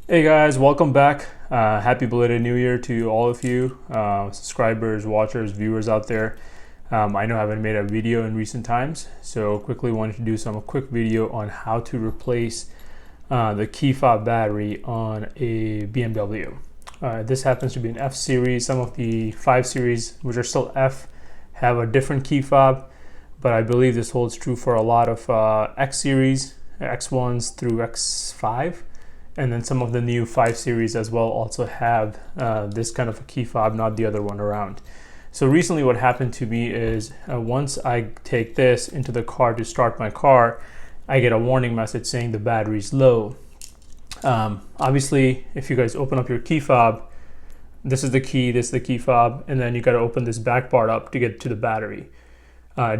Hey guys, welcome back. Happy belated New Year to all of you, subscribers, watchers, viewers out there. I know I haven't made a video in recent times, so quickly wanted to do some quick video on how to replace the key fob battery on a BMW. This happens to be an F series. Some of the 5 series, which are still F, have a different key fob, but I believe this holds true for a lot of X series, X1s through X5. And then some of the new 5 series as well also have this kind of a key fob, not the other one around. So recently what happened to me is once I take this into the car to start my car, I get a warning message saying the battery's low. Obviously, if you guys open up your key fob, this is the key, this is the key fob, and then you got to open this back part up to get to the battery.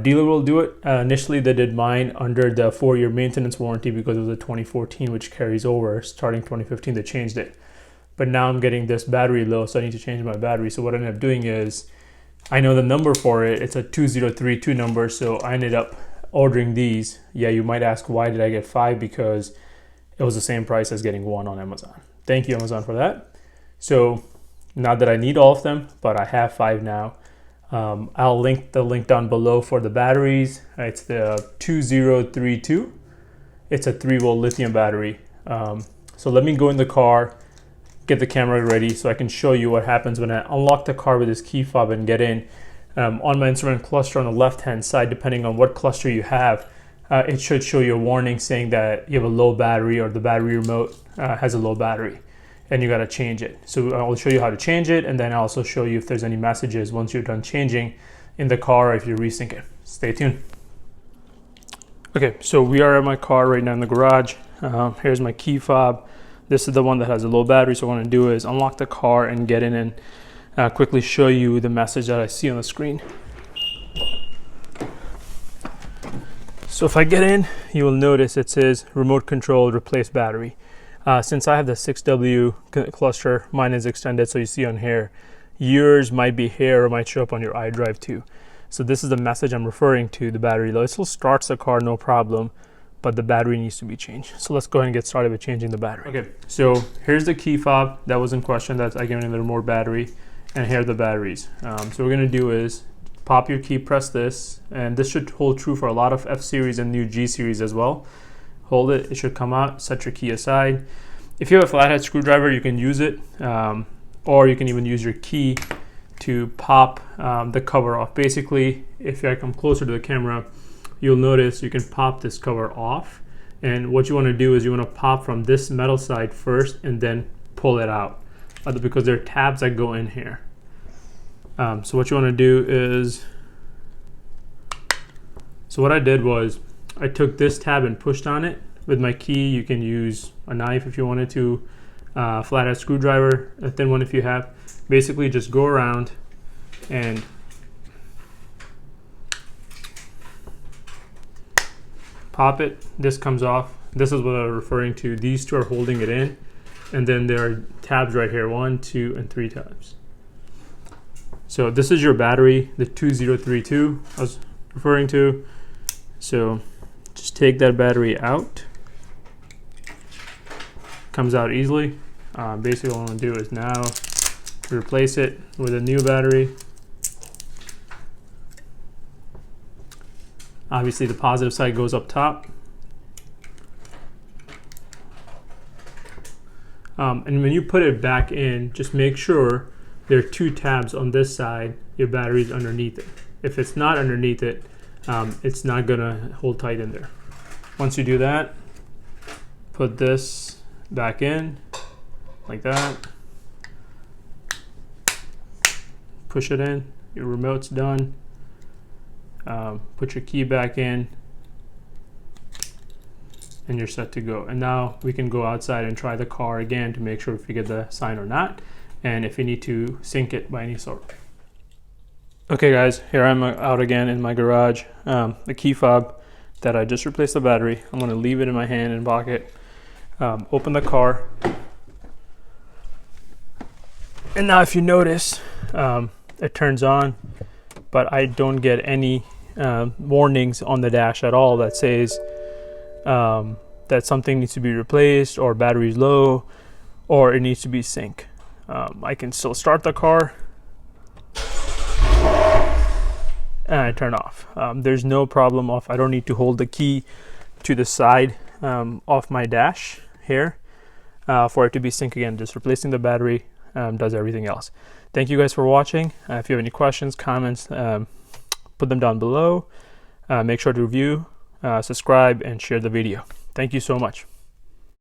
Dealer will do it. Initially, they did mine under the 4-year maintenance warranty because it was a 2014, which carries over. Starting 2015, they changed it. But now I'm getting this battery low, so I need to change my battery. So what I ended up doing is, I know the number for it. It's a 2032 number, so I ended up ordering these. Yeah, you might ask, why did I get 5? Because it was the same price as getting 1 on Amazon. Thank you, Amazon, for that. So not that I need all of them, but I have 5 now. I'll link the link down below for the batteries. It's the 2032. It's a 3-volt lithium battery. So let me go in the car, get the camera ready so I can show you what happens when I unlock the car with this key fob and get in. On my instrument cluster on the left hand side, depending on what cluster you have, it should show you a warning saying that you have a low battery or the battery remote has a low battery. And you got to change it. So I'll show you how to change it, and then I'll also show you if there's any messages once you're done changing in the car or if you resync it. Stay tuned. Okay, so we are at my car right now in the garage. Here's my key fob. This is the one that has a low battery, so what I'm gonna do is unlock the car and get in and quickly show you the message that I see on the screen. So if I get in, you will notice it says remote control replace battery. Since I have the 6W cluster, mine is extended, so you see on here, yours might be here or might show up on your iDrive too. So this is the message I'm referring to, the battery low. It still starts the car, no problem, but the battery needs to be changed. So let's go ahead and get started with changing the battery. Okay, so here's the key fob that was in question, that's I gave it the remote battery, and here are the batteries. So what we're gonna do is pop your key, press this, and this should hold true for a lot of F series and new G series as well. Hold it, it should come out, set your key aside. If you have a flathead screwdriver, you can use it, or you can even use your key to pop the cover off. Basically, if I come closer to the camera, you'll notice you can pop this cover off. And what you want to do is you want to pop from this metal side first and then pull it out, because there are tabs that go in here. So what you want to do is, so what I did was, I took this tab and pushed on it. With my key, you can use a knife if you wanted to, flathead screwdriver, a thin one if you have. Basically just go around and pop it. This comes off. This is what I'm referring to. These two are holding it in. And then there are tabs right here, 1, 2, and 3 tabs. So this is your battery, the 2032 I was referring to. So just take that battery out. Comes out easily. Basically what I'm gonna do is now replace it with a new battery. Obviously the positive side goes up top. And when you put it back in, just make sure there are 2 tabs on this side, your battery's underneath it. If it's not underneath it, it's not gonna hold tight in there. Once you do that, put this back in like that, push it in, your remote's done. Put your key back in and you're set to go. And now we can go outside and try the car again to make sure if you get the sign or not, and if you need to sync it by any sort. Okay guys, here I'm out again in my garage. The key fob that I just replaced the battery, I'm gonna leave it in my hand and pocket. Open the car. And now if you notice, it turns on, but I don't get any warnings on the dash at all that says that something needs to be replaced or battery's low or it needs to be sync. I can still start the car and I turn off. There's no problem of I don't need to hold the key to the side of my dash here for it to be sync again. Just replacing the battery does everything else. Thank you guys for watching. If you have any questions, comments, put them down below. Make sure to review, subscribe, and share the video. Thank you so much.